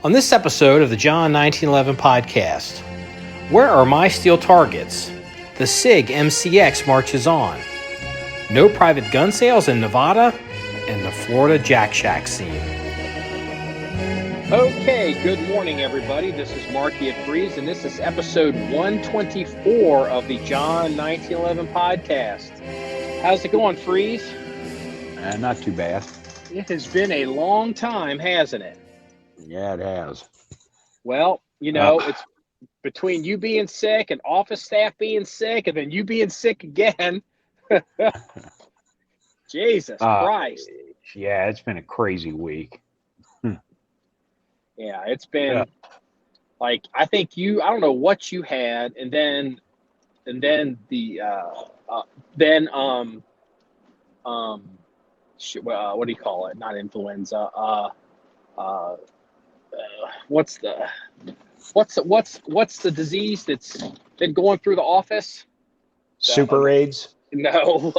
On this episode of the John 1911 podcast, where are my steel targets? The SIG MCX marches on. No private gun sales in Nevada, and the Florida Jack Shack scene. Okay, good morning, everybody. This is Marky at Freeze, and this is episode 124 of the John 1911 podcast. How's it going, Freeze? Not too bad. It has been a long time, hasn't it? Yeah, it has. Well, you know, it's between you being sick and office staff being sick and then you being sick again. Jesus Christ. Yeah, it's been a crazy week. Yeah, it's been like, I think I don't know what you had. And then what do you call it? Not influenza. What's the disease that's been going through the office? Super AIDS? No.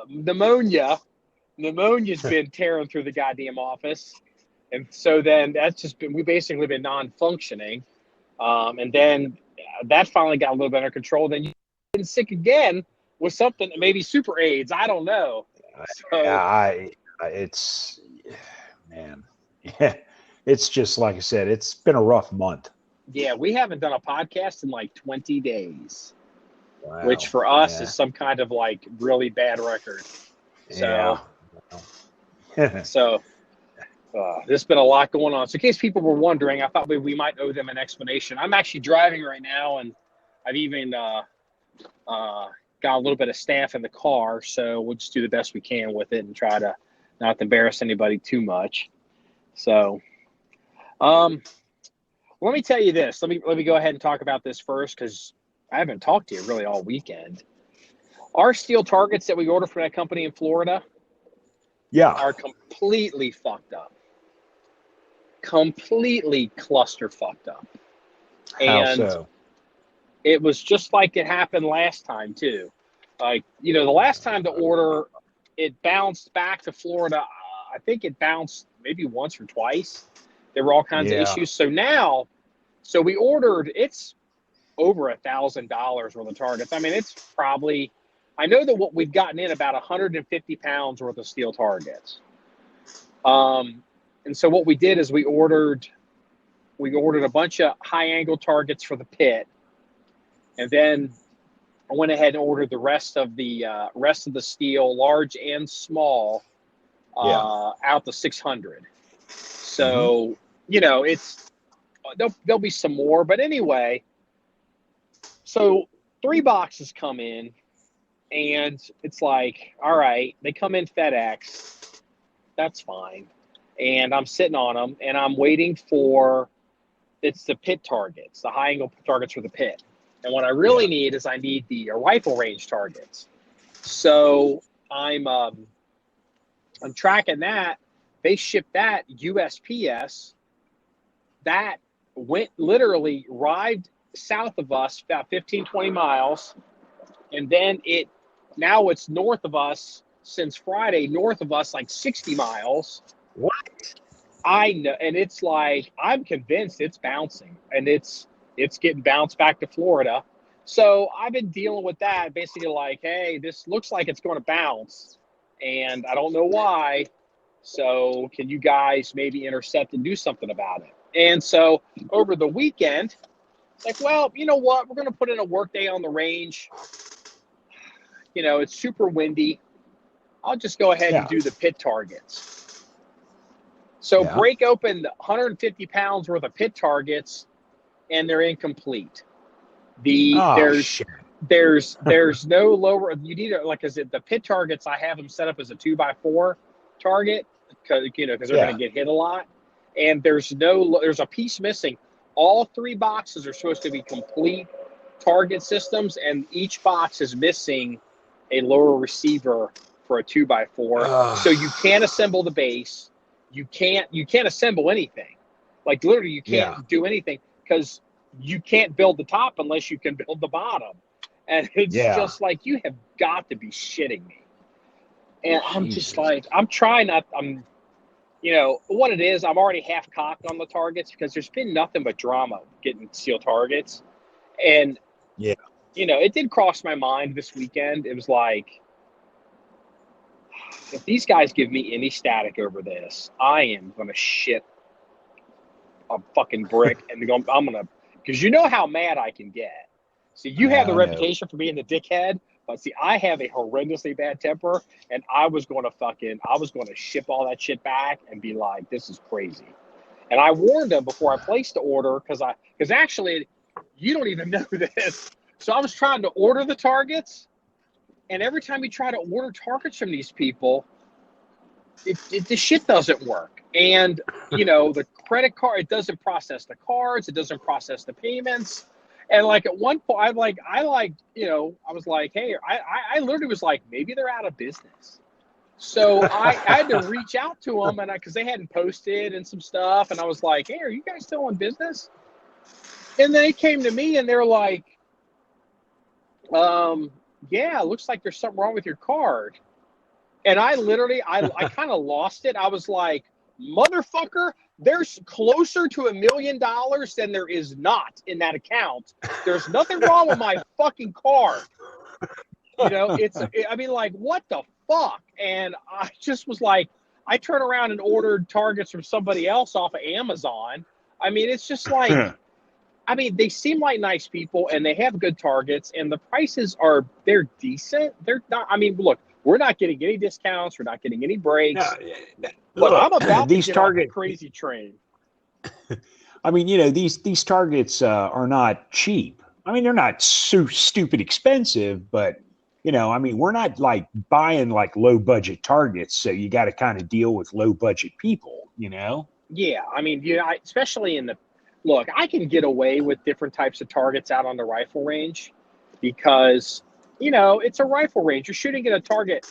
Pneumonia. Pneumonia's been tearing through the goddamn office. And so then we've basically been non-functioning. And then that finally got a little bit under control. Then you've been sick again with something, maybe super AIDS. I don't know. So, it's just like I said, it's been a rough month. Yeah, we haven't done a podcast in like 20 days, wow. Which for us is some kind of like really bad record. So, there's been a lot going on. So in case people were wondering, I thought we might owe them an explanation. I'm actually driving right now, and I've even got a little bit of staff in the car, so we'll just do the best we can with it and try to not embarrass anybody too much. So, let me tell you this. Let me go ahead and talk about this first, because I haven't talked to you really all weekend. Our steel targets that we order from that company in Florida, are completely fucked up, completely cluster fucked up. And how so? It was just like it happened last time too. Like, you know, the last time the order, it bounced back to Florida. I think it bounced maybe once or twice. There were all kinds of issues. So we ordered, it's over $1,000 worth of targets. I mean, it's probably, I know that what we've gotten in about 150 pounds worth of steel targets. And so what we did is we ordered a bunch of high angle targets for the pit. And then I went ahead and ordered the rest of the steel, large and small, out to 600. So, you know, there'll be some more, but anyway, so 3 boxes come in, and it's like, all right, they come in FedEx. That's fine. And I'm sitting on them, and I'm waiting for, it's the pit targets, the high angle targets for the pit. And what I really need is I need the rifle range targets. So I'm tracking that. They shipped that USPS. That arrived south of us about 15, 20 miles. And then now it's north of us since Friday, north of us like 60 miles. What? I know. And it's like, I'm convinced it's bouncing, and it's getting bounced back to Florida. So I've been dealing with that, basically like, hey, this looks like it's going to bounce, and I don't know why. So can you guys maybe intercept and do something about it? And so over the weekend, it's like, well, you know what? We're going to put in a work day on the range. You know, it's super windy. I'll just go ahead and do the pit targets. So break open 150 pounds worth of pit targets, and they're incomplete. There's no lower. You need the pit targets. I have them set up as a 2x4 target because they're going to get hit a lot. And there's a piece missing. All 3 boxes are supposed to be complete target systems, and each box is missing a lower receiver for a 2x4. So you can't assemble the base. You can't assemble anything. Like literally, you can't do anything because you can't build the top unless you can build the bottom. And it's just like, you have got to be shitting me. And I'm just like, I'm trying not, you know, what it is, I'm already half cocked on the targets because there's been nothing but drama getting steel targets. And, Yeah. you know, it did cross my mind this weekend. It was like, if these guys give me any static over this, I am going to shit a fucking brick and I'm going to, because you know how mad I can get. See, you have the I know. reputation for being the dickhead, but see, I have a horrendously bad temper, and I was going to ship all that shit back and be like, this is crazy. And I warned them before I placed the order because actually, you don't even know this. So I was trying to order the targets, and every time you try to order targets from these people, the shit doesn't work. And, you know, the credit card, it doesn't process the cards, it doesn't process the payments. And like at one point, I was like, hey, I literally was like, maybe they're out of business. So I had to reach out to them, and because they hadn't posted and some stuff, and I was like, hey, are you guys still in business? And they came to me and they're like, yeah, it looks like there's something wrong with your card. And I literally, I kind of lost it. I was like, motherfucker, there's closer to $1 million than there is not in that account. There's nothing wrong with my fucking card. You know, I mean, like, what the fuck? And I just was like, I turned around and ordered targets from somebody else off of Amazon. I mean, it's just like, I mean, they seem like nice people and they have good targets and the prices they're decent. They're not, I mean, look, we're not getting any discounts. We're not getting any breaks. No, But I'm about these to get on the target crazy train. I mean, you know, these targets are not cheap. I mean, they're not stupid expensive, but you know, I mean, we're not like buying like low budget targets, so you got to kind of deal with low budget people, you know. Yeah, I mean, especially look, I can get away with different types of targets out on the rifle range because, you know, it's a rifle range. You're shooting at a target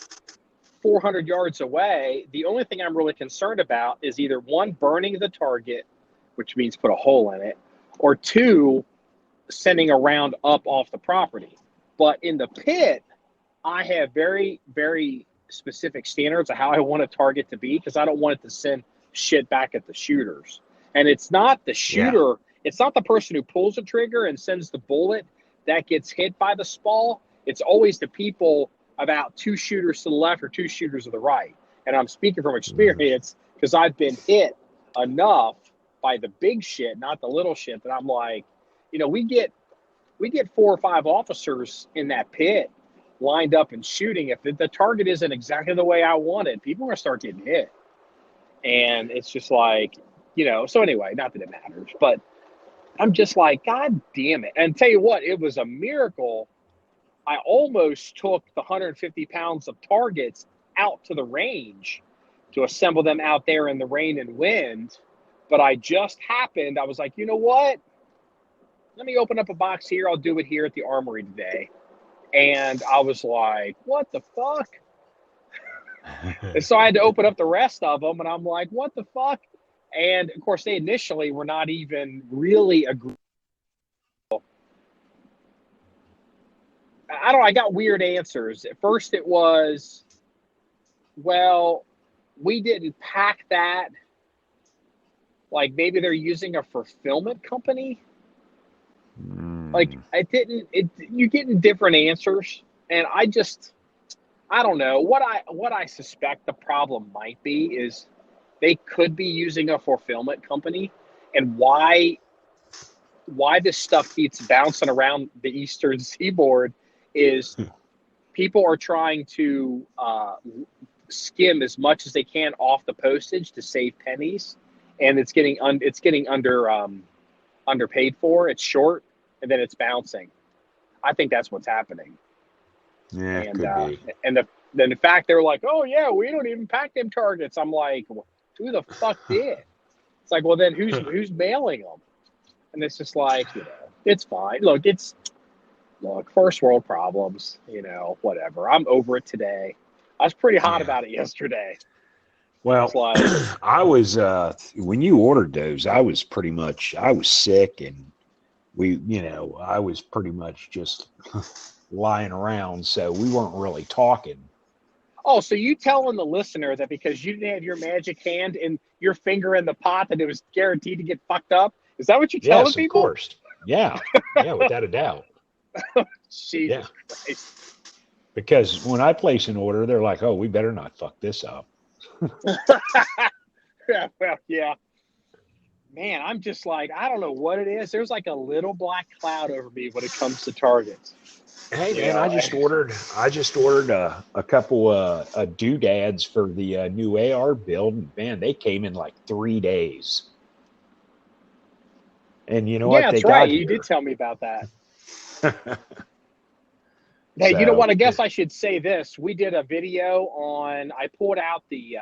400 yards away. The only thing I'm really concerned about is either one, burning the target, which means put a hole in it, or two, sending a round up off the property. But in the pit, I have very, very specific standards of how I want a target to be because I don't want it to send shit back at the shooters. And it's not the shooter, it's not the person who pulls the trigger and sends the bullet that gets hit by the spall. It's always the people about 2 shooters to the left or 2 shooters to the right. And I'm speaking from experience because I've been hit enough by the big shit, not the little shit, that I'm like, you know, we get 4 or 5 officers in that pit lined up and shooting. If the target isn't exactly the way I want it, people are going to start getting hit. And it's just like, you know, so anyway, not that it matters, but I'm just like, God damn it. And tell you what, it was a miracle. I almost took the 150 pounds of targets out to the range to assemble them out there in the rain and wind. But I was like, you know what? Let me open up a box here. I'll do it here at the armory today. And I was like, what the fuck? And so I had to open up the rest of them. And I'm like, what the fuck? And of course, they initially were not even really agreeable. I got weird answers. At first it was, well, we didn't pack that. Like maybe they're using a fulfillment company. Like you're getting different answers. And I don't know. What I suspect the problem might be is they could be using a fulfillment company, and why this stuff keeps bouncing around the eastern seaboard is people are trying to skim as much as they can off the postage to save pennies, and it's getting underpaid for. It's short, and then it's bouncing. I think that's what's happening. Yeah, And could be. and the fact they're like, oh yeah, we don't even pack them targets. I'm like, who the fuck did? It's like, well then who's mailing them? And it's just like, you know, it's fine. Look, first world problems, you know, whatever. I'm over it today. I was pretty hot about it yesterday. Well, Like, I was when you ordered those, I was sick, and I was pretty much just lying around, so we weren't really talking. Oh, so you telling the listener that because you didn't have your magic hand and your finger in the pot that it was guaranteed to get fucked up? Is that what you're telling Yes, of people? course. Yeah. Yeah, without a doubt. Jesus Yeah. Christ. Because when I place an order, they're like, oh, we better not fuck this up. Yeah, well, yeah. Man, I'm just like, I don't know what it is. There's like a little black cloud over me when it comes to targets. Hey You man, know, I just ordered a couple doodads for the new AR build, and man, they came in like 3 days. And you know yeah, what? They that's right. got You did here. tell me about that. Hey, you know So what? I guess I should say this. We did a video on. I pulled out a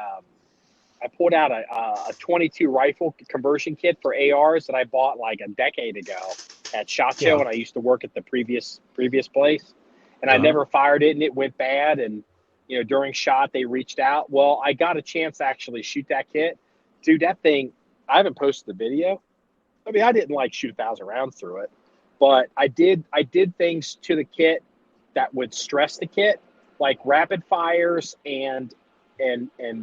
22 rifle conversion kit for ARs that I bought like a decade ago at SHOT Show yeah, when I used to work at the previous place, and I uh-huh. never fired it, and it went bad. And you know, during SHOT, they reached out. Well, I got a chance to actually shoot that kit, dude. That thing, I haven't posted the video. I mean, I didn't like shoot 1,000 rounds through it, but I did things to the kit that would stress the kit, like rapid fires and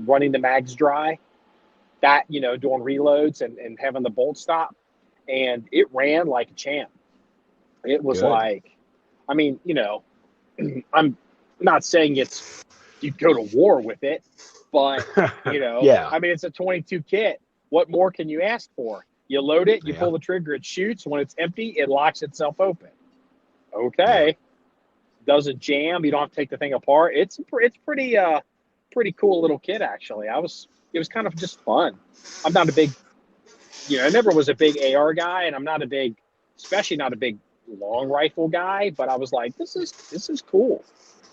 running the mags dry. That, you know, doing reloads and having the bolt stop, and it ran like a champ. It was Good. like, I mean, you know, I'm not saying it's you go to war with it, but you know, Yeah, I mean, it's a 22 kit. What more can you ask for? You load it, you yeah, pull the trigger, it shoots. When it's empty, it locks itself open. yeah. Okay, doesn't jam. You don't have to take the thing apart. It's pretty cool little kit actually. It was kind of just fun. I'm not a big, you know, I never was a big AR guy, and I'm not a big, especially not a big long rifle guy. But I was like, this is cool.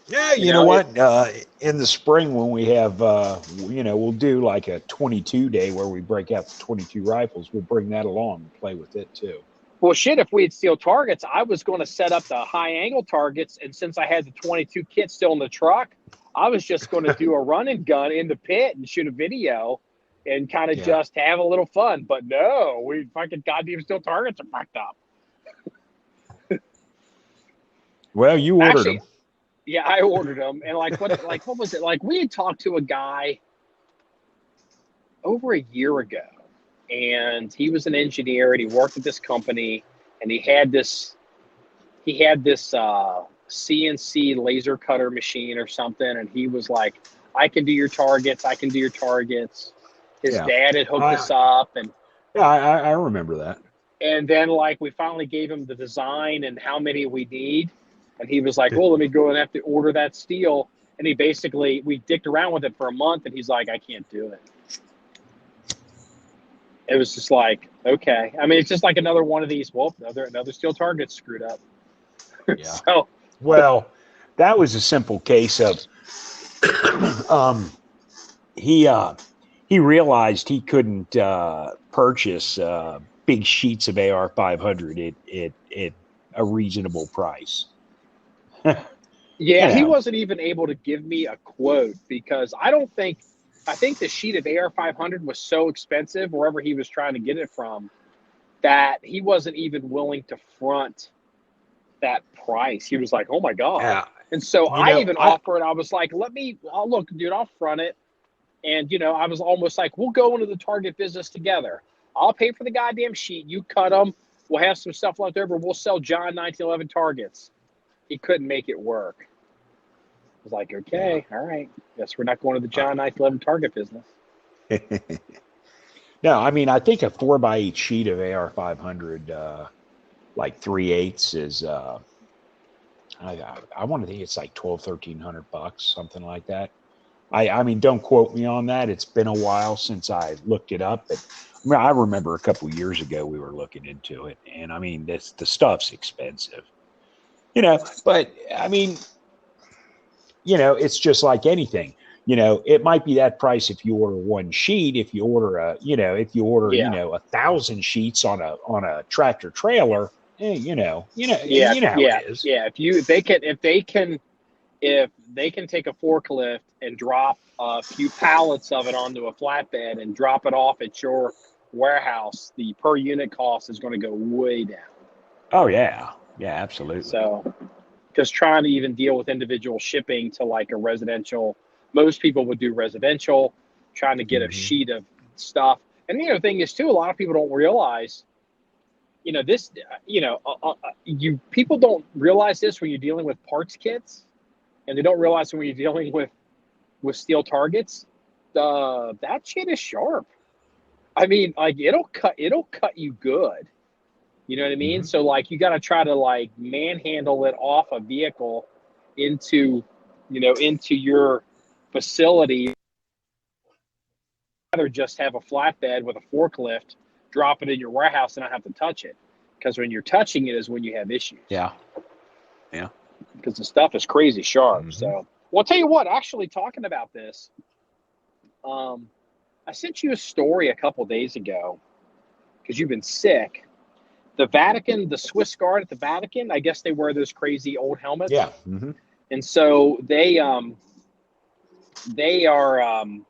Yeah, You you know know, what? In the spring when we have, we'll do like a 22 day where we break out the 22 rifles. We'll bring that along and play with it too. well, shit. If we had steel targets, I was going to set up the high angle targets, and since I had the 22 kit still in the truck, I was just going to do a run and gun in the pit and shoot a video, and kind of Yeah. just have a little fun. But no, we fucking goddamn steel targets are fucked up. Well, you ordered Actually, them. yeah, I ordered them, and like what was it? Like we had talked to a guy over a year ago, and he was an engineer, and he worked at this company, and he had this CNC laser cutter machine or something, and he was like, I can do your targets. I can do your targets. His Yeah. dad had hooked us I, up, and yeah, I remember that. then like we finally gave him the design and how many we need, and he was like, well, let me go and have to order that steel. And we dicked around with it for a month, and he's like, I can't do it. It was just like, okay. I mean, it's just like another one of these. Well, another steel target screwed up. Yeah. So, Well, that was a simple case of he realized he couldn't purchase big sheets of AR 500 at a reasonable price. yeah, You he know, wasn't even able to give me a quote because I think the sheet of AR 500 was so expensive wherever he was trying to get it from that he wasn't even willing to front that price. He was like, oh my God. uh, And so you I know, even I offered, I was like, look, dude, I'll front it. And, you know, I was almost like, we'll go into the target business together. I'll pay for the goddamn sheet. You cut them. We'll have some stuff left over. We'll sell John 1911 targets. He couldn't make it work. I was like, yeah. okay, all right. Guess we're not going to the John 1911 target business. No, I mean, I think a 4x8 sheet of AR 500, like 3/8 is, I want to think it's like 1,200-1,300 bucks, something like that. I mean, don't quote me on that. It's been a while since I looked it up, but I mean, I remember a couple of years ago we were looking into it, and I mean, the stuff's expensive, But I mean, it's just like anything. It might be that price if you order one sheet. If you order Yeah. 1,000 sheets on a tractor trailer, Yeah. how Yeah. it is. Yeah. If they can take a forklift and drop a few pallets of it onto a flatbed and drop it off at your warehouse, the per unit cost is going to go way down. Oh yeah, absolutely. So, because trying to even deal with individual shipping to like a residential Most people would do residential, trying to get a sheet of stuff. And the other thing is too, a lot of people don't realize, this, people don't realize this when you're dealing with parts kits, and they don't realize when you're dealing with steel targets, that shit is sharp. I mean, like it'll cut you good. You know what I mean? So like you got to try to like manhandle it off a vehicle into your facility. Rather just have a flatbed with a forklift, drop it in your warehouse and not have to touch it. Because when you're touching it is when you have issues. Yeah. Yeah. Because the stuff is crazy sharp. So, well, I'll tell you what, actually talking about this, I sent you a story a couple days ago because you've been sick. The Vatican, the Swiss Guard at the Vatican, I guess they wear those crazy old helmets. Yeah. And so they are, I'm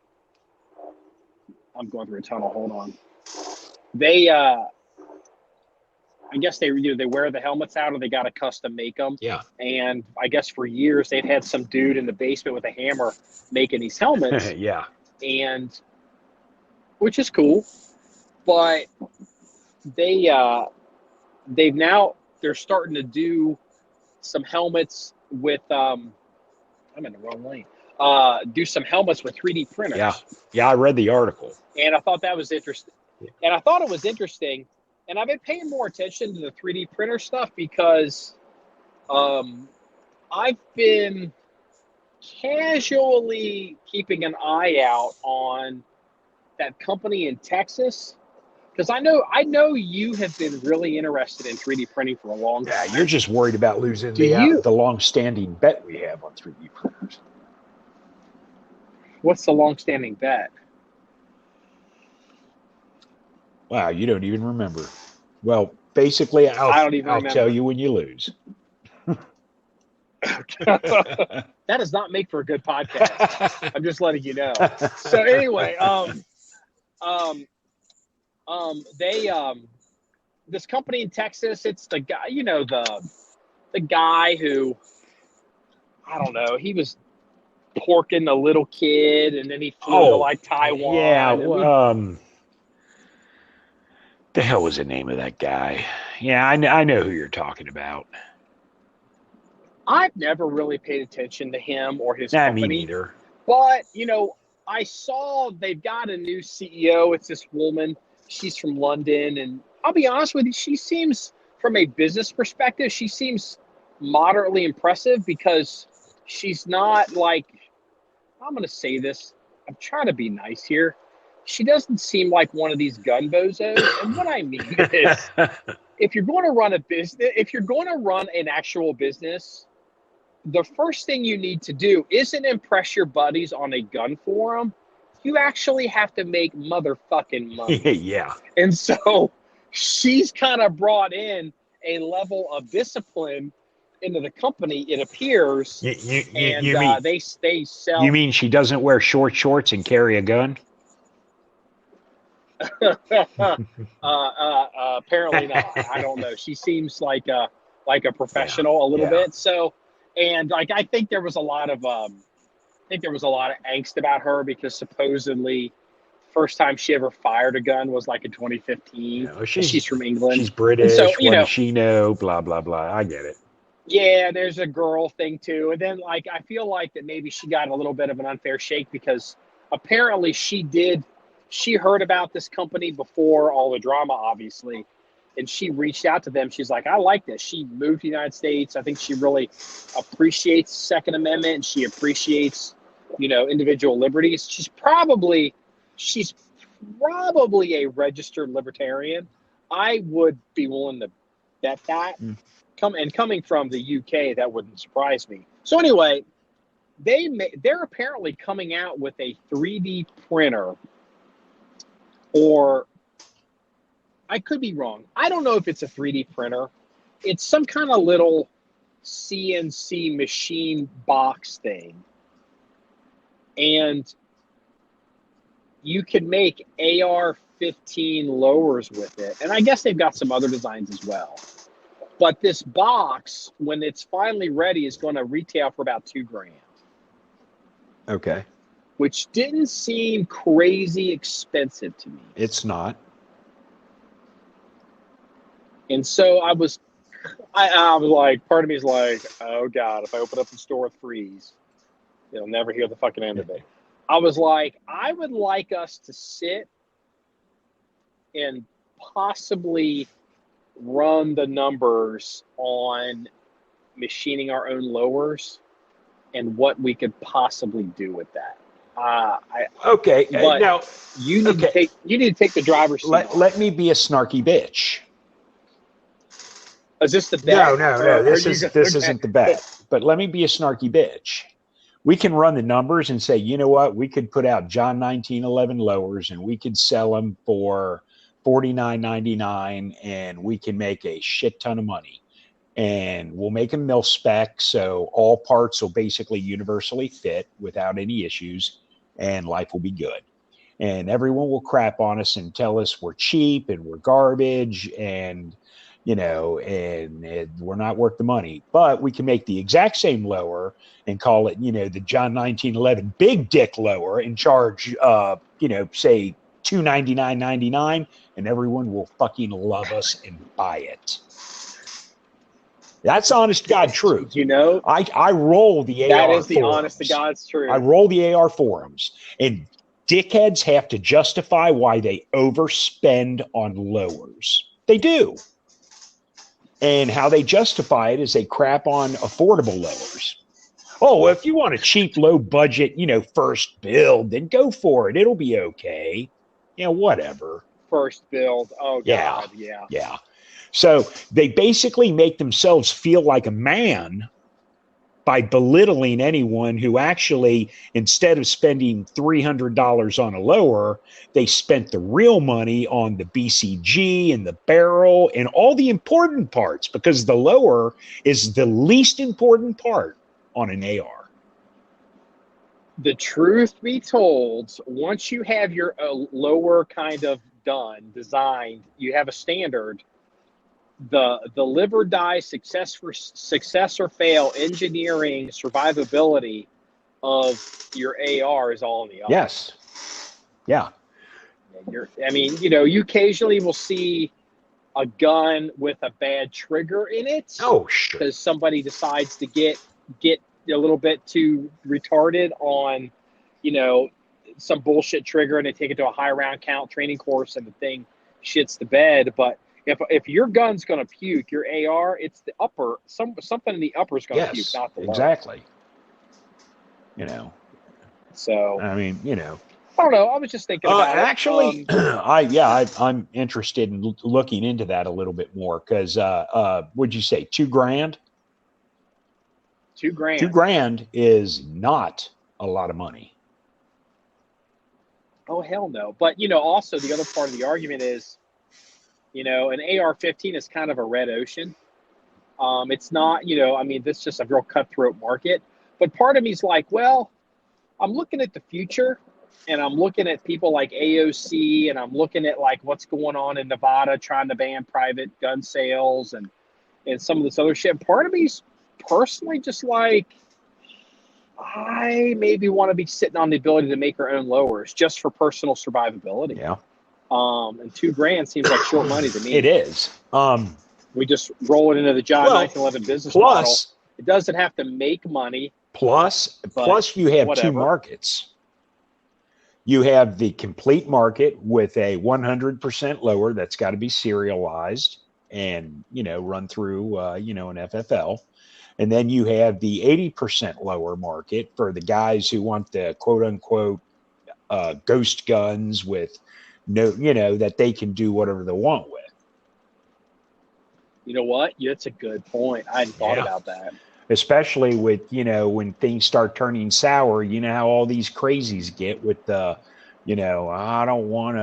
going through a tunnel. Hold on. They, I guess they wear the helmets out, or they got to custom make them. Yeah. And I guess for years they've had some dude in the basement with a hammer making these helmets. Yeah. And which is cool, but they're starting to do some helmets with I'm in the wrong lane. Do some helmets with 3D printers. Yeah. Yeah, I read the article. And I thought that was interesting. And I thought it was interesting. And I've been paying more attention to the 3D printer stuff because I've been casually keeping an eye out on that company in Texas. Because I know you have been really interested in 3D printing for a long time. Yeah, you're just worried about losing the long-standing bet we have on 3D printers. What's the long-standing bet? Wow, you don't even remember. Well, basically, I'll tell you when you lose. That does not make for a good podcast. I'm just letting you know. So anyway, this company in Texas, it's the guy, the guy who, I don't know, he was porking a little kid and then he flew to like Taiwan. Yeah, the hell was the name of that guy? Yeah, I know who you're talking about. I've never really paid attention to him or his company. Me neither. But, I saw they've got a new CEO. It's this woman. She's from London. And I'll be honest with you, she seems, from a business perspective, she seems moderately impressive because she's not like, I'm going to say this. I'm trying to be nice here. She doesn't seem like one of these gun bozos. And what I mean is, if you're going to run a business, if you're going to run an actual business, the first thing you need to do isn't impress your buddies on a gun forum. You actually have to make motherfucking money. Yeah. And so she's kind of brought in a level of discipline into the company, it appears. They sell. You mean she doesn't wear short shorts and carry a gun? Apparently not. I don't know. She seems like a professional a little bit. So, and like I think there was a lot of angst about her because supposedly first time she ever fired a gun was like in 2015. She's from England. She's British. So, what does she know? Blah blah blah. I get it. Yeah, there's a girl thing too, and then like I feel like that maybe she got a little bit of an unfair shake because apparently she heard about this company before all the drama, obviously, and she reached out to them. She's like, I like this. She moved to the United States. I think she really appreciates Second Amendment, and she appreciates, individual liberties. She's probably a registered libertarian. I would be willing to bet that. Coming from the UK, that wouldn't surprise me. So anyway, they're apparently coming out with a 3D printer. Or I could be wrong. I don't know if it's a 3D printer. It's some kind of little CNC machine box thing. And you can make AR-15 lowers with it. And I guess they've got some other designs as well. But this box, when it's finally ready, is going to retail for about $2,000. Okay. which didn't seem crazy expensive to me. It's not. And so I was like, part of me is like, oh God, if I open up the store with freeze, you'll never hear the fucking end of it. I was like, I would like us to sit and possibly run the numbers on machining our own lowers and what we could possibly do with that. Okay. But Now you need to take the driver's seat. Let me be a snarky bitch. Is this the bet? No. This isn't the bet. But let me be a snarky bitch. We can run the numbers and say, you know what? We could put out John 1911 lowers and we could sell them for $49.99 and we can make a shit ton of money. And we'll make them mil spec, so all parts will basically universally fit without any issues, and life will be good. And everyone will crap on us and tell us we're cheap and we're garbage and, you know, and we're not worth the money. But we can make the exact same lower and call it, you know, the John 1911 big dick lower and charge, you know, say $299.99, and everyone will fucking love us and buy it. That's honest to God truth. You know, I roll the AR that is the forums. honest to God's truth. I roll the AR forums, and dickheads have to justify why they overspend on lowers. They do. And how they justify it is they crap on affordable lowers. Oh, well, if you want a cheap, low budget, you know, first build, then go for it. It'll be okay. You know, whatever. First build. Oh, God. Yeah. So they basically make themselves feel like a man by belittling anyone who actually, instead of spending $300 on a lower, they spent the real money on the BCG and the barrel and all the important parts, because the lower is the least important part on an AR. The truth be told, once you have your lower kind of designed, you have a standard. The live or die, success or fail, engineering, survivability of your AR is all in the AR. Yes. Yeah. I mean, you know, you occasionally will see a gun with a bad trigger in it. Oh, sure. Because somebody decides to get a little bit too retarded on, you know, some bullshit trigger, and they take it to a high round count training course and the thing shits the bed. But if your gun's going to puke, your AR, it's the upper, something in the upper is going to puke, not the lower. Exactly. You know. So, I mean, you know. I don't know. I was just thinking about actually, I'm interested in looking into that a little bit more because, what'd you say, $2,000? $2,000. $2,000 is not a lot of money. Oh, hell no. But, you know, also the other part of the argument is, you know, an AR-15 is kind of a red ocean. It's not, you know, I mean, this is just a real cutthroat market. But part of me is like, well, I'm looking at the future, and I'm looking at people like AOC, and I'm looking at, like, what's going on in Nevada trying to ban private gun sales and some of this other shit. Part of me's personally just like, I maybe want to be sitting on the ability to make our own lowers just for personal survivability. Yeah. And $2,000 seems like short money to me. It is. We just roll it into the John 1911 business model. It doesn't have to make money. Plus you have two markets. You have the complete market with a 100% lower that's got to be serialized and, you know, run through, you know, an FFL. And then you have the 80% lower market for the guys who want the quote unquote ghost guns with no, you know, that they can do whatever they want with. You know what? That's a good point. I hadn't thought about that. Especially with, you know, when things start turning sour, you know how all these crazies get with the, you know, I don't want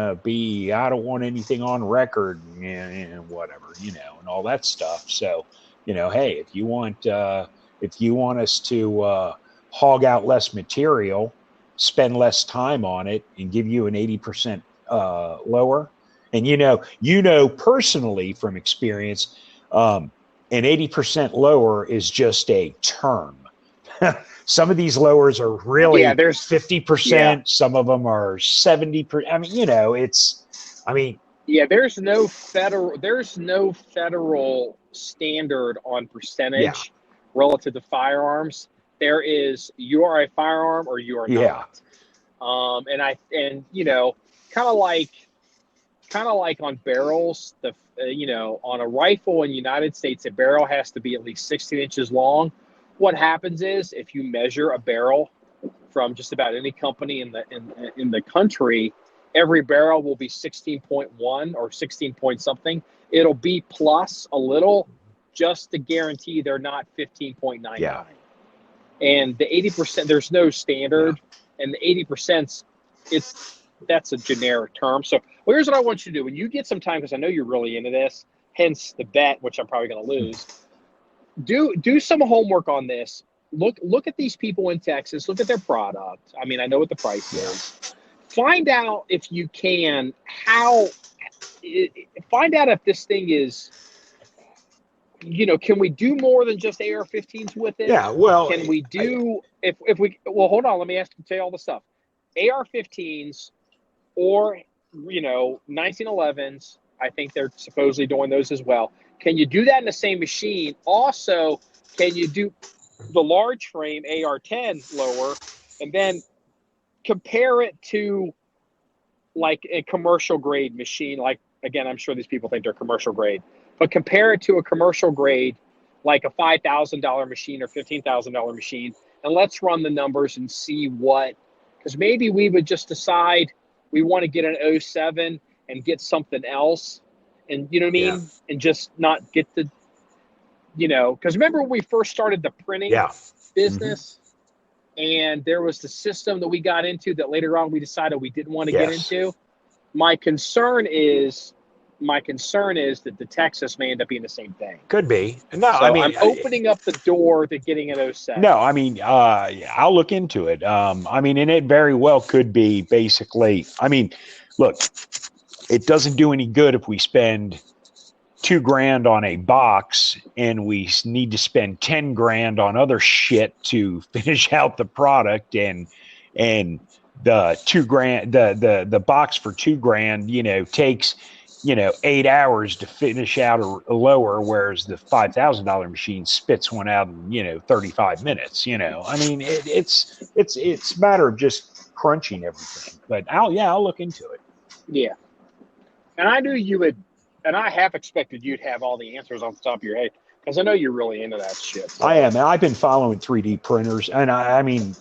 anything on record and whatever, you know, and all that stuff. So, you know, hey, if you want us to hog out less material, spend less time on it, and give you an 80% lower, and you know personally from experience, an 80% lower is just a term. Some of these lowers are really there's 50%. Yeah. Some of them are 70%. I mean, you know, there's no federal standard on percentage relative to firearms. There is, you are a firearm or you are not. And you know, kind of like on barrels, on a rifle in the United States, a barrel has to be at least 16 inches long. What happens is, if you measure a barrel from just about any company in the country, every barrel will be 16.1 or 16 point something. It'll be plus a little, just to guarantee they're not 15.99. Yeah. And the 80%, there's no standard, and the 80%, that's a generic term. So here's what I want you to do. When you get some time, because I know you're really into this, hence the bet, which I'm probably going to lose, do some homework on this. Look at these people in Texas. Look at their product. I mean, I know what the price is. Find out, if you can, find out if this thing is, you know, can we do more than just AR-15s with it? Yeah, well, can we do, if we, well, hold on, let me tell you all the stuff. AR-15s or, you know, 1911s, I think they're supposedly doing those as well. Can you do that in the same machine? Also, can you do the large frame AR-10 lower, and then compare it to like a commercial grade machine? Like, again, I'm sure these people think they're commercial grade, but compare it to a commercial grade, like a $5,000 machine or $15,000 machine, and let's run the numbers and see what, because maybe we would just decide we want to get an 07 and get something else, and you know what I mean? Yeah. And just not get the, you know, because remember when we first started the printing business, and there was the system that we got into that later on we decided we didn't want to get into. My concern is that the Texas may end up being the same thing. Could be. No, so I mean, I'm opening up the door to getting an 07. No, I mean, I'll look into it. I mean, and it very well could be basically, I mean, look, it doesn't do any good if we spend $2,000 on a box and we need to spend $10,000 on other shit to finish out the product, and the $2,000, the box for $2,000, you know, takes, you know, 8 hours to finish out a lower, whereas the $5,000 machine spits one out in, you know, 35 minutes. You know, I mean, it's a matter of just crunching everything. But I'll look into it. Yeah, and I knew you would, and I have expected you'd have all the answers on the top of your head, because I know you're really into that shit. So. I am, and I've been following 3D printers, and I mean,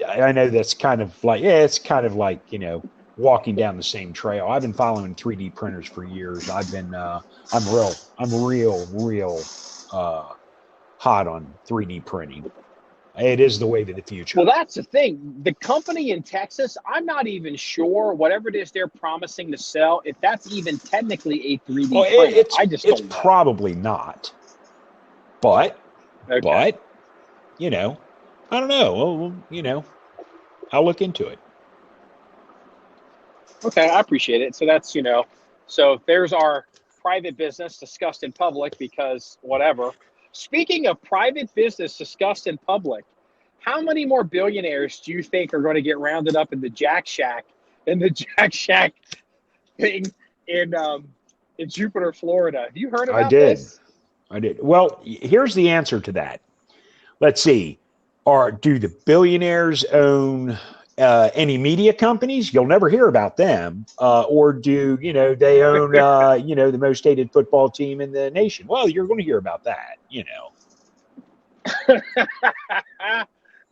I know that's kind of like, it's kind of like, you know, walking down the same trail. I've been following 3D printers for years. I've been, I'm real hot on 3D printing. It is the way to the future. Well, that's the thing. The company in Texas, I'm not even sure whatever it is they're promising to sell, if that's even technically a 3D printer. It's probably not. But, you know, I don't know. Well, you know, I'll look into it. Okay, I appreciate it. So that's, you know, so there's our private business discussed in public, because whatever. Speaking of private business discussed in public, how many more billionaires do you think are going to get rounded up in the Jack Shack thing in Jupiter, Florida? Have you heard about this? I did. Well, here's the answer to that. Let's see. Do the billionaires own any media companies? You'll never hear about them. Or do, you know, they own, you know, the most hated football team in the nation? Well, you're going to hear about that, you know.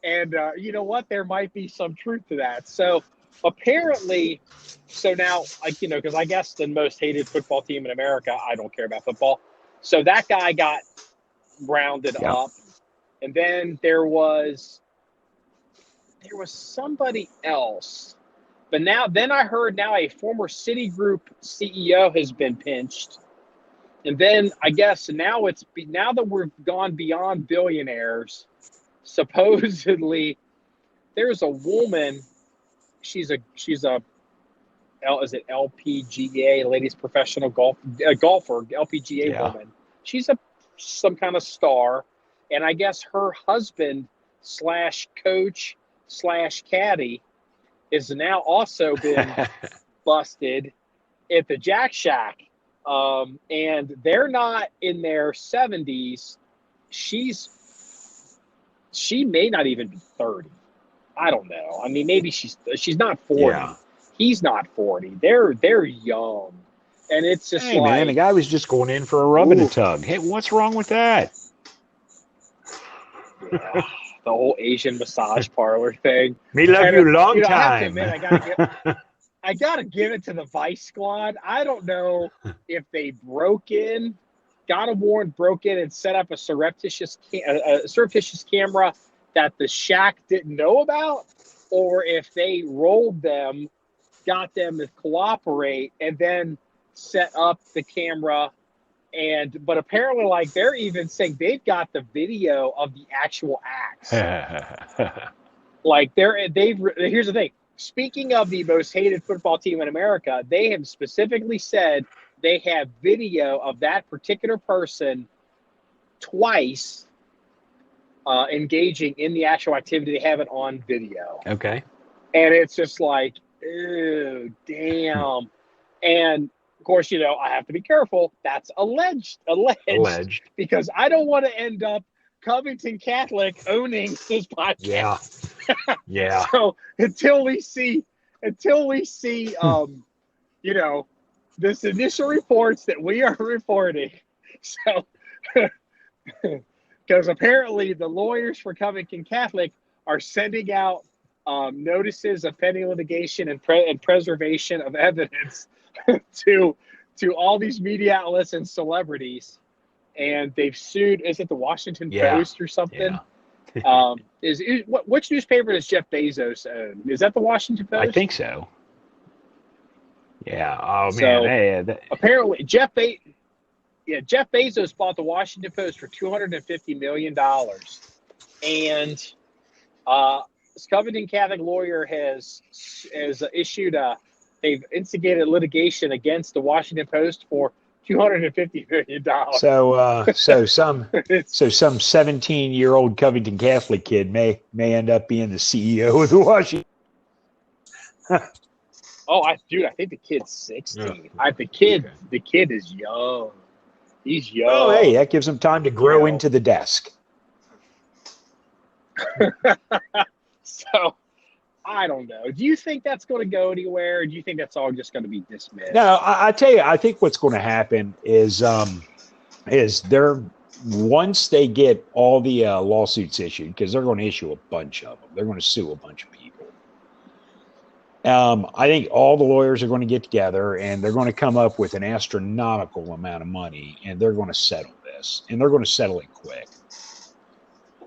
And you know what? There might be some truth to that. So apparently, so now, like, you know, because I guess the most hated football team in America, I don't care about football. So that guy got rounded up. And then there was somebody else. But then I heard a former Citigroup CEO has been pinched. And then I guess now that we've gone beyond billionaires, supposedly there's a woman, she's a is it LPGA, ladies professional golfer, LPGA woman. She's some kind of star, and I guess her husband slash coach slash caddy is now also been busted at the Jack Shack. And they're not in their 70s. She may not even be 30. I don't know. I mean, maybe she's not 40. Yeah. He's not 40. They're young. And it's just hey, man, the guy was just going in for a rub and a tug. Hey, what's wrong with that? Yeah, the whole Asian massage parlor thing. Me love you a long time. I have to admit, I gotta give it to the Vice Squad. I don't know if they broke in, got a warrant, broke in, and set up a surreptitious camera that the Shack didn't know about, or if they rolled them, got them to cooperate, and then set up the camera. But apparently, like, they're even saying they've got the video of the actual acts. Like, here's the thing. Speaking of the most hated football team in America, they have specifically said they have video of that particular person twice engaging in the actual activity. They have it on video. Okay. And it's just like, ew, damn. And of course, I have to be careful. That's alleged, because I don't want to end up Covington Catholic owning this podcast. Yeah. So until we see, this initial reports that we are reporting. So, because apparently the lawyers for Covington Catholic are sending out notices of pending litigation and preservation of evidence to all these media outlets and celebrities, and they've sued. Is it the Washington Post or something? Yeah. Which newspaper does Jeff Bezos own? Is that the Washington Post? I think so. Yeah. Oh man. So, apparently, Jeff Bezos bought the Washington Post for $250 million, and this Covington Catholic lawyer has issued they've instigated litigation against the Washington Post for $250 million. So some 17-year-old Covington Catholic kid may end up being the CEO of the Washington. I think the kid's 16. Yeah. The kid is young. He's young. Oh, hey, that gives him time to grow into the desk. So, I don't know. Do you think that's going to go anywhere, or do you think that's all just going to be dismissed? No, I tell you, I think what's going to happen is once they get all the lawsuits issued, because they're going to issue a bunch of them. They're going to sue a bunch of people. I think all the lawyers are going to get together, and they're going to come up with an astronomical amount of money, and they're going to settle this, and they're going to settle it quick.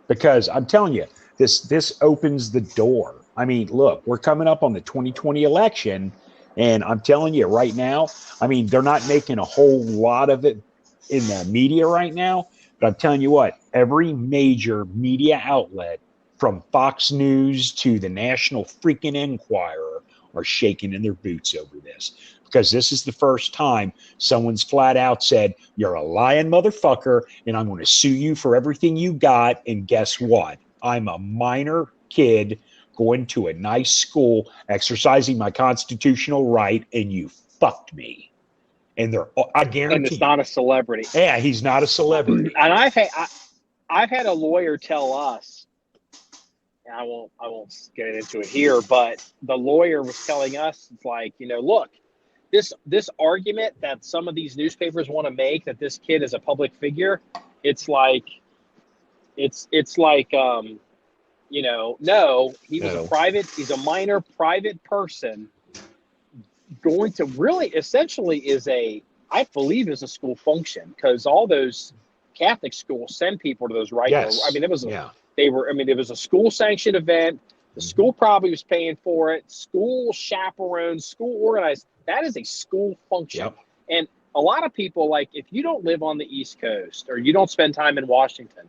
Because I'm telling you, this opens the door. I mean, look, we're coming up on the 2020 election, and I'm telling you right now, I mean, they're not making a whole lot of it in the media right now, but I'm telling you what, every major media outlet, from Fox News to the National freaking Enquirer, are shaking in their boots over this, because this is the first time someone's flat out said, you're a lying motherfucker, and I'm going to sue you for everything you got, and guess what? I'm a minor kid going to a nice school, exercising my constitutional right, and you fucked me. And I guarantee. And it's not a celebrity. Yeah, he's not a celebrity. And I've had a lawyer tell us, and I won't get into it here, but the lawyer was telling us, it's like, look, this argument that some of these newspapers want to make, that this kid is a public figure, it's like no, he's a minor private person going to really essentially I believe is a school function, because all those Catholic schools send people to those Yes. I mean, it was a school sanctioned event. The school probably was paying for it. School chaperones, school organized. That is a school function. Yep. And a lot of people, like, if you don't live on the East Coast, or you don't spend time in Washington,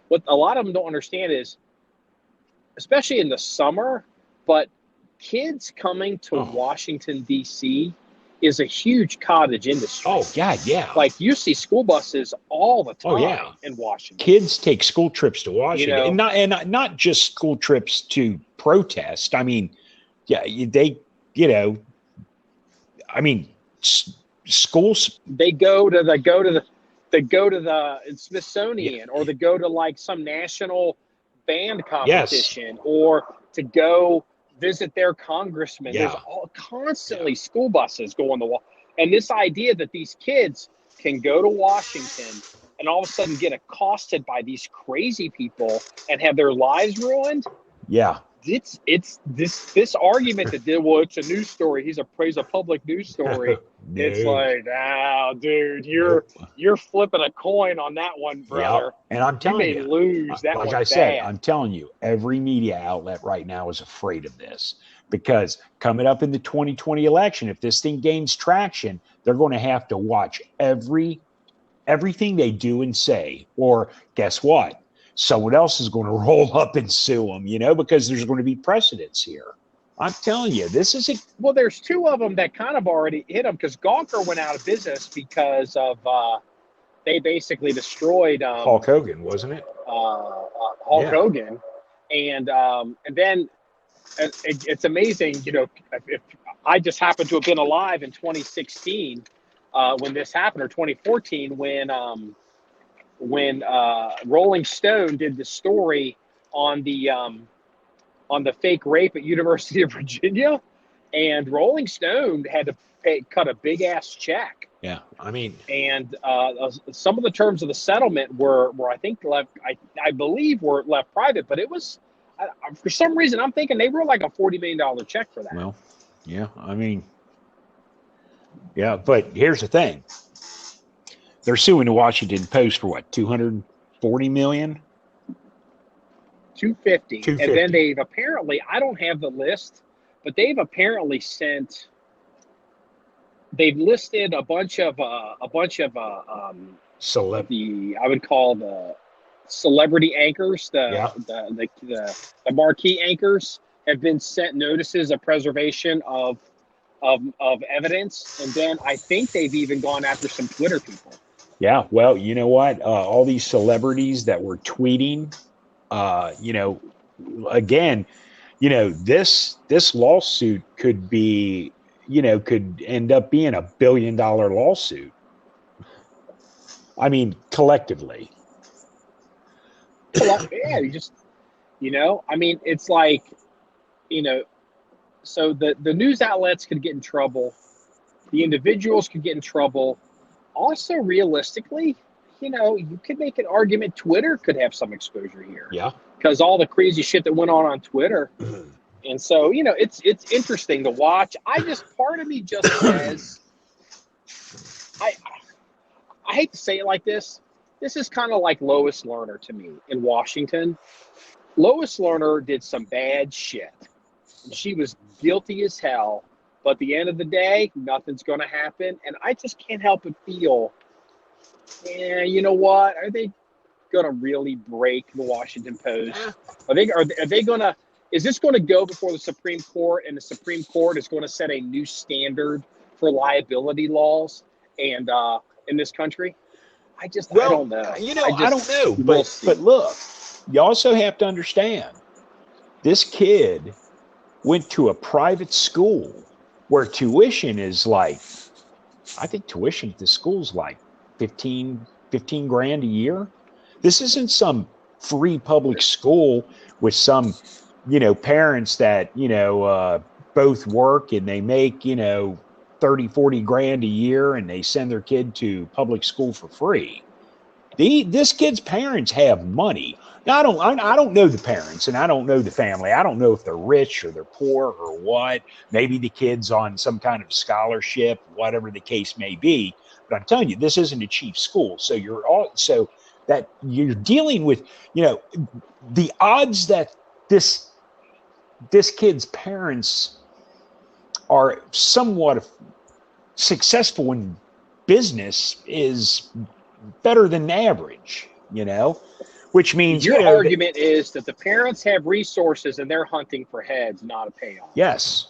what a lot of them don't understand is, especially in the summer, but kids coming to Washington, D.C., is a huge cottage industry. Oh, God, yeah. Like, you see school buses all the time in Washington. Kids take school trips to Washington, You know, and not just school trips to protest. I mean, yeah, they, you know, I mean, schools. they go to the Smithsonian, or they go to like some national band competition, or to go visit their congressman. Yeah. There's constantly school buses going the wall. And this idea that these kids can go to Washington and all of a sudden get accosted by these crazy people and have their lives ruined. Yeah. It's this argument that did, well, it's a news story. He's a public news story. No. It's like, dude, you're flipping a coin on that one, brother. Yep. And I'm telling you, lose that. Like I said, I'm telling you, every media outlet right now is afraid of this, because coming up in the 2020 election, if this thing gains traction, they're going to have to watch everything they do and say, or guess what? Someone else is going to roll up and sue them, you know, because there's going to be precedents here. I'm telling you, this is well, there's two of them that kind of already hit them, because Gawker went out of business because of they basically destroyed Hulk Hogan, wasn't it? Hulk Hogan, and then it's amazing, you know, if I just happened to have been alive in 2016 when this happened, or 2014 when Rolling Stone did the story on the fake rape at University of Virginia, and Rolling Stone had to cut a big ass check. Yeah, I mean, and some of the terms of the settlement were I think left, I believe were left private, but it was for some reason I'm thinking they wrote like a $40 million check for that. Well, yeah, I mean, yeah, but here's the thing. They're suing the Washington Post for what, 240 million? 250. And then they've apparently, I don't have the list, but they've apparently they've listed a bunch of I would call the celebrity anchors, the marquee anchors have been sent notices of preservation of evidence. And then I think they've even gone after some Twitter people. Yeah, well, you know what? All these celebrities that were tweeting, you know, again, you know, this lawsuit could be, you know, could end up being $1 billion lawsuit. I mean, collectively. Yeah, you just, you know, I mean, it's like, you know, so the news outlets could get in trouble. The individuals could get in trouble. Also, realistically, you know, you could make an argument Twitter could have some exposure here. Yeah. Because all the crazy shit that went on Twitter. And so, you know, it's interesting to watch. Part of me just says, I hate to say it like this. This is kind of like Lois Lerner to me in Washington. Lois Lerner did some bad shit. She was guilty as hell. But at the end of the day, nothing's going to happen. And I just can't help but feel, yeah, you know what? Are they going to really break the Washington Post? Are they going to, is this going to go before the Supreme Court, and the Supreme Court is going to set a new standard for liability laws and in this country? I don't know. You know, I don't know. But look, you also have to understand, this kid went to a private school where tuition is like, I think tuition at the school's like 15 grand a year. This isn't some free public school with some, you know, parents that, you know, both work and they make, you know, 30, 40 grand a year, and they send their kid to public school for free. This kid's parents have money. Now, I don't know the parents, and I don't know the family. I don't know if they're rich or they're poor or what. Maybe the kid's on some kind of scholarship, whatever the case may be. But I'm telling you, this isn't a cheap school. So you're dealing with, you know, the odds that this kid's parents are somewhat successful in business is better than average, you know, which means your argument is that the parents have resources and they're hunting for heads, not a payoff. Yes.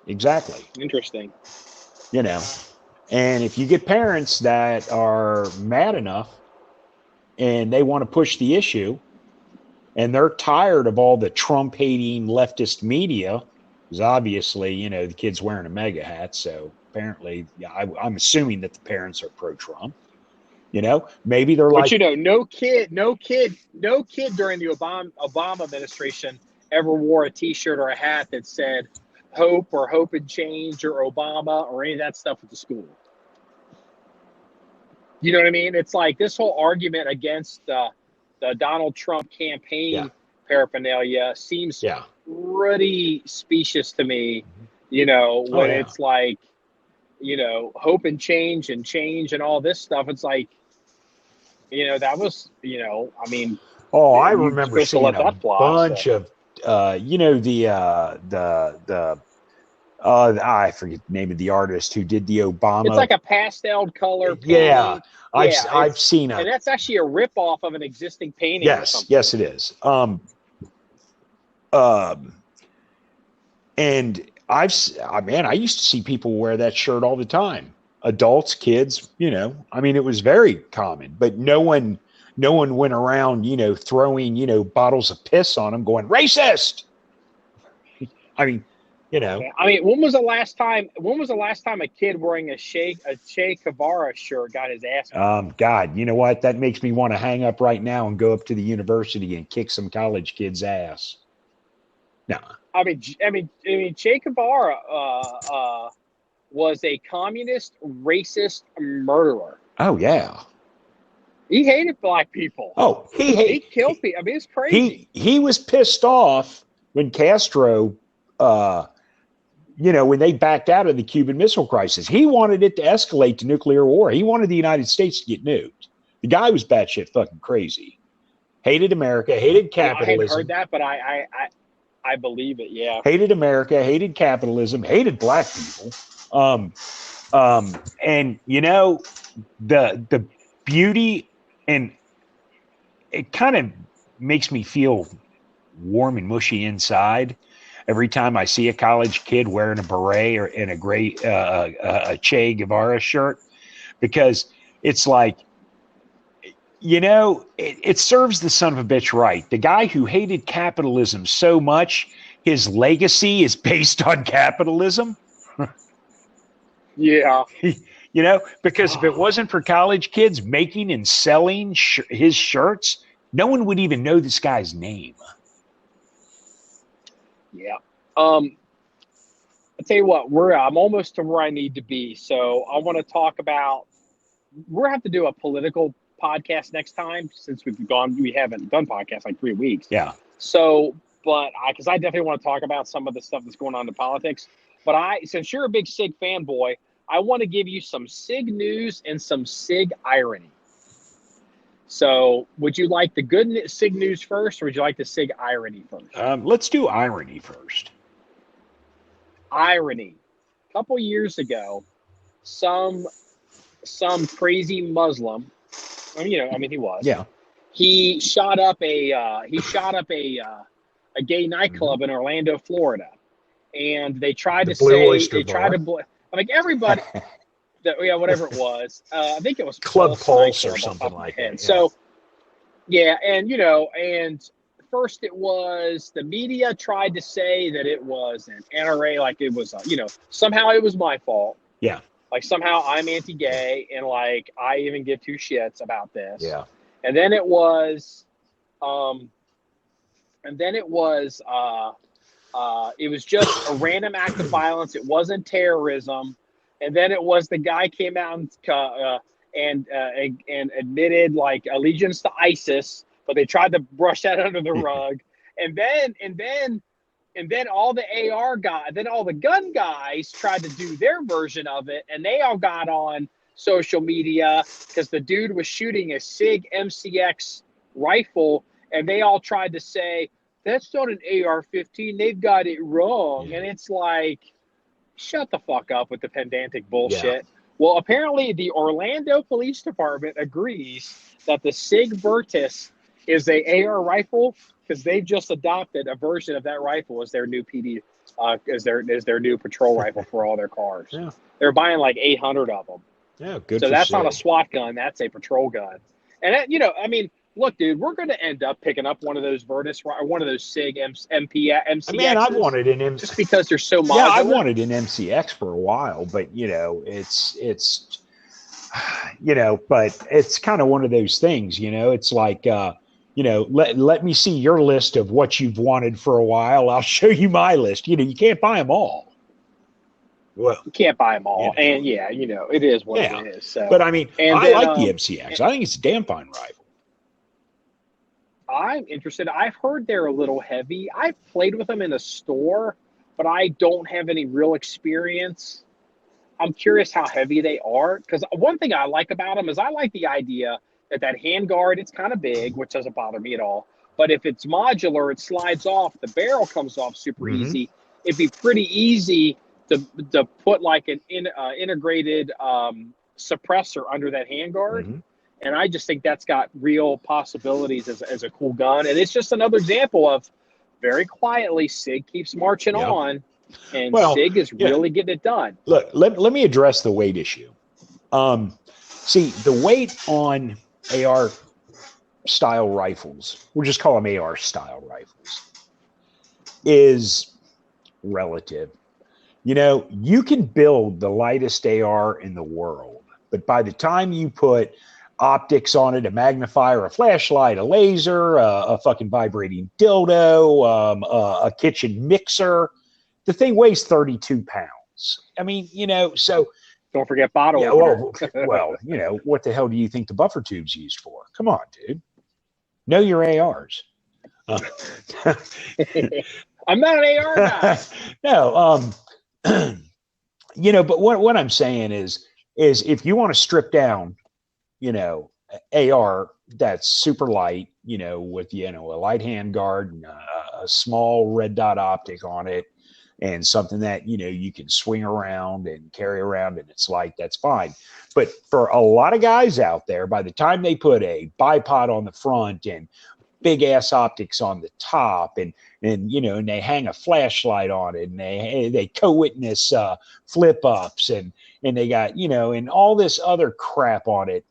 Exactly. Interesting. You know, and if you get parents that are mad enough and they want to push the issue and they're tired of all the Trump hating leftist media, because obviously, you know, the kid's wearing a MAGA hat. So apparently, yeah, I'm assuming that the parents are pro Trump. You know, maybe they're But like, you know, no kid during the Obama administration ever wore a T-shirt or a hat that said "Hope" or "Hope and Change" or Obama or any of that stuff at the school. You know what I mean? It's like this whole argument against the Donald Trump campaign paraphernalia seems pretty specious to me. You know, when it's like, you know, hope and change and all this stuff. It's like, you know, that was, you know, I mean, I you're remember supposed to seeing let a that fly. bunch of, you know, I forget the name of the artist who did the Obama. It's like a pastel color Yeah, painting. I've seen and that's actually a ripoff of an existing painting. Yes, or something. yes, it is. And I used to see people wear that shirt all the time. Adults, kids, you know. I mean, it was very common, but no one went around, you know, throwing, you know, bottles of piss on them, going racist. I mean, you know. I mean, when was the last time a kid wearing a Che Guevara shirt got his ass beat? God, you know what? That makes me want to hang up right now and go up to the university and kick some college kids' ass. No. I mean, Che Guevara was a communist, racist murderer. Oh yeah. He hated black people. Oh, he killed people. I mean, it's crazy. He was pissed off when Castro, you know, when they backed out of the Cuban Missile Crisis. He wanted it to escalate to nuclear war. He wanted the United States to get nuked. The guy was batshit fucking crazy. Hated America, hated capitalism. I hadn't heard that, but I believe it. Yeah. Hated America, hated capitalism, hated black people. And you know, the beauty, and it kind of makes me feel warm and mushy inside every time I see a college kid wearing a beret or in a gray a Che Guevara shirt, because it's like, you know, it serves the son of a bitch right. The guy who hated capitalism so much, his legacy is based on capitalism. Yeah. You know, because if it wasn't for college kids making and selling his shirts, no one would even know this guy's name. Yeah. I'll tell you what, I'm almost to where I need to be. So I want to talk about, we're going to have to do a political podcast next time, since we haven't done podcasts like 3 weeks. Yeah. So, because I definitely want to talk about some of the stuff that's going on in politics. But since you're a big SIG fanboy, I want to give you some SIG news and some SIG irony. So would you like the good SIG news first, or would you like the SIG irony first? Let's do irony first. Irony. A couple years ago, some crazy Muslim, he was. Yeah. He shot up a gay nightclub in Orlando, Florida, and they tried to everybody. Whatever it was. I think it was Club Pulse or something like that. Yeah. So, yeah, and first it was, the media tried to say that it was an NRA, like it was, somehow it was my fault. Yeah. Like somehow I'm anti-gay, and like I even give two shits about this. Yeah. And then it was, it was just a random act of violence. It wasn't terrorism. And then it was, the guy came out and admitted like allegiance to ISIS, but they tried to brush that under the rug. And then all the AR guys, then all the gun guys tried to do their version of it, and they all got on social media because the dude was shooting a SIG MCX rifle, and they all tried to say, that's not an AR-15, they've got it wrong. Yeah. And it's like, shut the fuck up with the pedantic bullshit. Yeah. Well, apparently the Orlando Police Department agrees that the SIG Virtus is a AR rifle, because they've just adopted a version of that rifle as their new PD as their new patrol rifle for all their cars. Yeah. They're buying like 800 of them. Yeah, good. So for that's SIG. not a SWAT gun. That's a patrol gun. And, that, you know, I mean, look, dude, we're going to end up picking up one of those Virtus or one of those SIG MCXs. Man, I've wanted an MCX. Just because they're so modular. Yeah, I've wanted an MCX for a while, but, you know, it's you know, but it's kind of one of those things, you know, it's like, you know, let me see your list of what you've wanted for a while. I'll show you my list. You know, you can't buy them all. Well, you can't buy them all. Yeah. And yeah, you know, it is what it is. So, but I mean, I then, like the MCX. I think it's a damn fine rifle. I'm interested. I've heard they're a little heavy. I've played with them in a store, but I don't have any real experience. I'm curious how heavy they are, because one thing I like about them is I like the idea that handguard, it's kind of big, which doesn't bother me at all. But if it's modular, it slides off. The barrel comes off super easy. It'd be pretty easy to put like an integrated suppressor under that handguard. And I just think that's got real possibilities as a cool gun. And it's just another example of very quietly SIG keeps marching on. And SIG is really getting it done. Look, let me address the weight issue. See, the weight on AR style rifles, we'll just call them AR style rifles, is relative. You know, you can build the lightest AR in the world, but by the time you put optics on it, a magnifier, a flashlight, a laser, a fucking vibrating dildo, a kitchen mixer, the thing weighs 32 pounds. I mean, you know, so don't forget bottle. Yeah, well, you know, what the hell do you think the buffer tube's used for? Come on, dude. Know your ARs. I'm not an AR guy. No, you know, but what I'm saying is if you want to strip down, you know, AR that's super light, you know, with, you know, a light hand guard and a small red dot optic on it, and something that, you know, you can swing around and carry around and it's light, that's fine. But for a lot of guys out there, by the time they put a bipod on the front and big ass optics on the top and you know, and they hang a flashlight on it and they co-witness flip ups and they got, you know, and all this other crap on it.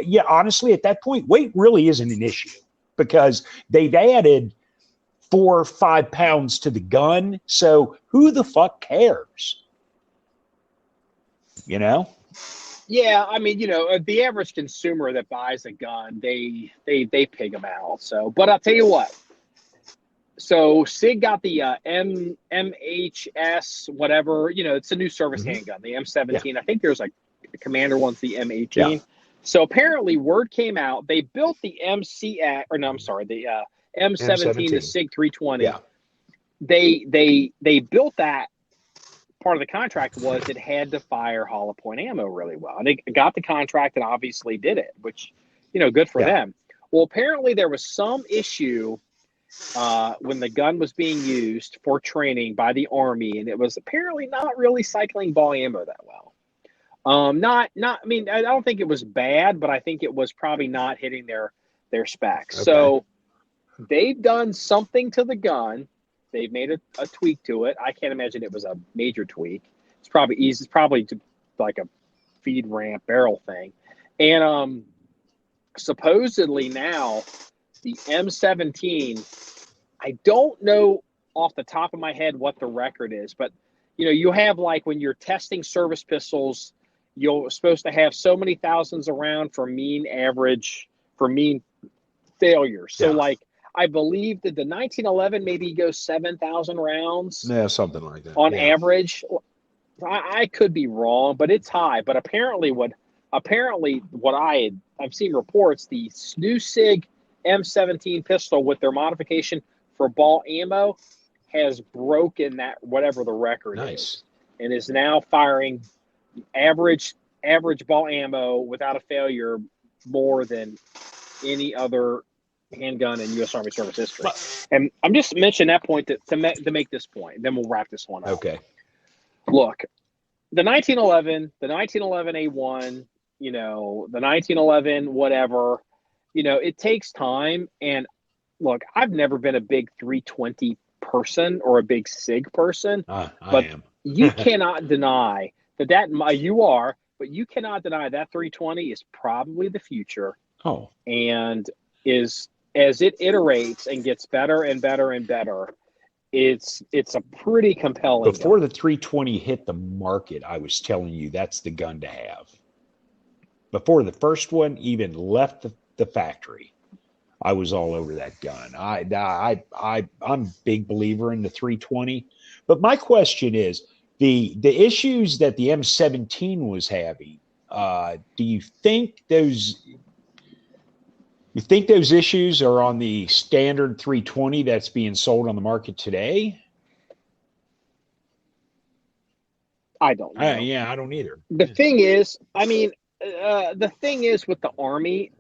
Yeah, honestly, at that point, weight really isn't an issue because they've added 4 or 5 pounds to the gun. So who the fuck cares? You know? Yeah, I mean, you know, the average consumer that buys a gun, they pig them out. So, but I'll tell you what. So SIG got the MHS, whatever, you know, it's a new service handgun, the M17. Yeah. I think there's like the Commander one's the M18. Yeah. So apparently word came out, they built the MCX, or no, I'm sorry, the M17, the SIG 320. Yeah. They built that. Part of the contract was it had to fire hollow point ammo really well. And they got the contract and obviously did it, which, you know, good for them. Well, apparently there was some issue when the gun was being used for training by the Army, and it was apparently not really cycling ball ammo that well. I mean, I don't think it was bad, but I think it was probably not hitting their specs. Okay. So they've done something to the gun. They've made a tweak to it. I can't imagine it was a major tweak. It's probably easy. It's probably like a feed ramp barrel thing. And supposedly now the M17, I don't know off the top of my head what the record is, but you know, you have like when you're testing service pistols, you're supposed to have so many thousands around for mean failure. So like, I believe that the 1911 maybe goes 7,000 rounds. Yeah, something like that. On average. I could be wrong, but it's high. But apparently what I've seen reports, the new SIG M17 pistol with their modification for ball ammo has broken that, whatever the record is, and is now firing average ball ammo without a failure more than any other handgun in U.S. Army service history. And I'm just mentioning that point to make this point. Then we'll wrap this one up. Okay. Look, the 1911 A1, you know, the 1911 whatever, you know, it takes time. And look, I've never been a big 320 person or a big SIG person, I but am. you cannot deny you are, but you cannot deny that 320 is probably the future. Oh, and is as it iterates and gets better and better and better, it's a pretty compelling before gun. the 320 hit the market, I was telling you that's the gun to have. Before the first one even left the factory, I was all over that gun. I'm a big believer in the 320. But my question is, the issues that the M17 was having, do you think those issues are on the standard 320 that's being sold on the market today? I don't know. Yeah, I don't either. The thing is, the thing is with the Army,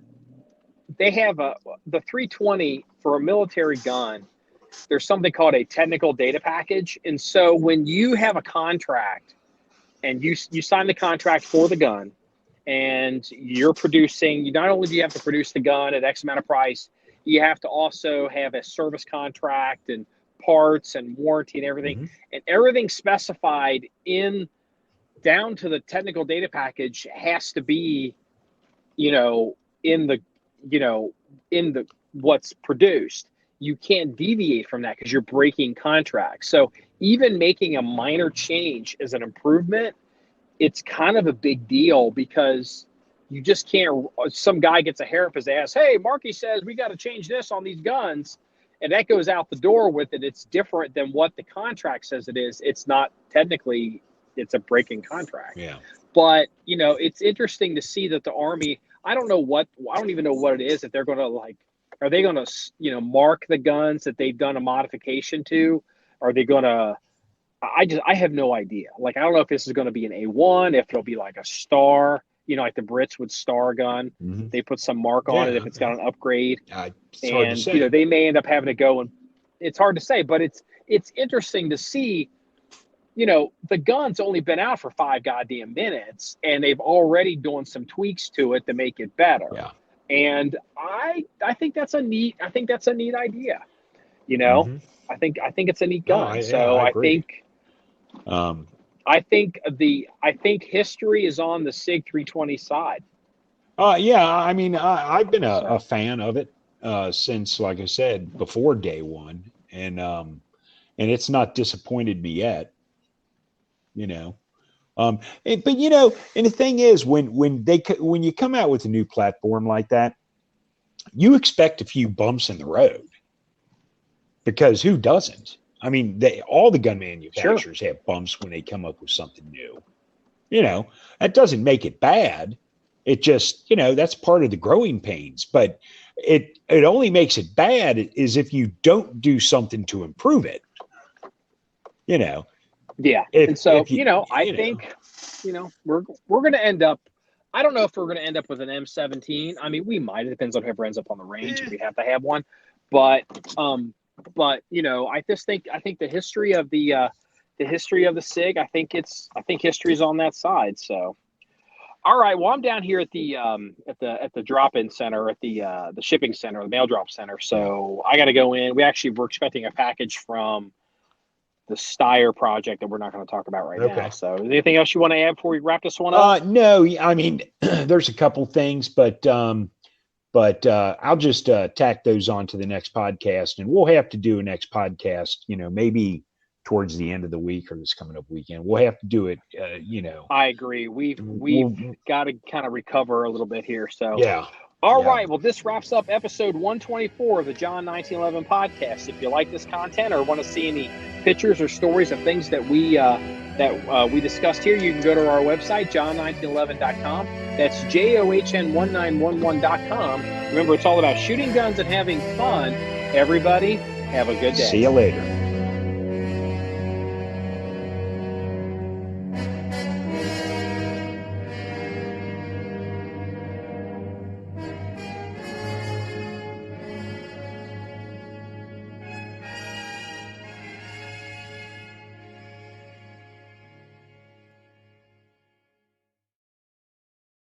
they have the 320 for a military gun. There's something called a technical data package. And so when you have a contract and you sign the contract for the gun and you're producing, not only do you have to produce the gun at X amount of price, you have to also have a service contract and parts and warranty and everything. Mm-hmm. And everything specified in down to the technical data package has to be, in the what's produced. You can't deviate from that because you're breaking contracts. So even making a minor change as an improvement, it's kind of a big deal because you just can't. Some guy gets a hair up his ass. Hey, Marky says we got to change this on these guns, and that goes out the door with it. It's different than what the contract says it is. It's not technically. It's a breaking contract. Yeah. But it's interesting to see that the Army. I don't even know what it is that they're going to Are they going to, mark the guns that they've done a modification to? Are they going to? I have no idea. I don't know if this is going to be an A1, if it'll be like a star, like the Brits would star gun. Mm-hmm. They put some mark on it if it's got an upgrade. It's hard to say. They may end up having to go and it's hard to say, but it's interesting to see. The gun's only been out for 5 goddamn minutes, and they've already done some tweaks to it to make it better. Yeah. And I think that's a neat idea. Mm-hmm. I think it's a neat gun. I think history is on the SIG 320 side. I've been a fan of it since, like I said, before day one, and it's not disappointed me yet. But and the thing is, when you come out with a new platform like that, you expect a few bumps in the road, because who doesn't? All the gun manufacturers have bumps when they come up with something new. That doesn't make it bad. It just, that's part of the growing pains. But it only makes it bad is if you don't do something to improve it. Yeah. I think, we're going to end up, I don't know if we're going to end up with an M17. We might. It depends on whoever ends up on the range if we have to have one. But I just think the history of the SIG, I think history is on that side. So, all right. Well, I'm down here at the drop-in center, at the shipping center, the mail drop center. So I got to go in. We're expecting a package from the Steyr project that we're not going to talk about right now. So is there anything else you want to add before we wrap this one up? No, there's a couple things, but I'll just tack those on to the next podcast, and we'll have to do a next podcast, maybe towards the end of the week or this coming up weekend. We'll have to do it, I agree. We've got to kind of recover a little bit here. So yeah. All right. Well, this wraps up episode 124 of the John 1911 podcast. If you like this content or want to see any pictures or stories of things that we discussed here, you can go to our website, john1911.com. That's JOHN1911.com. Remember, it's all about shooting guns and having fun. Everybody, have a good day. See you later.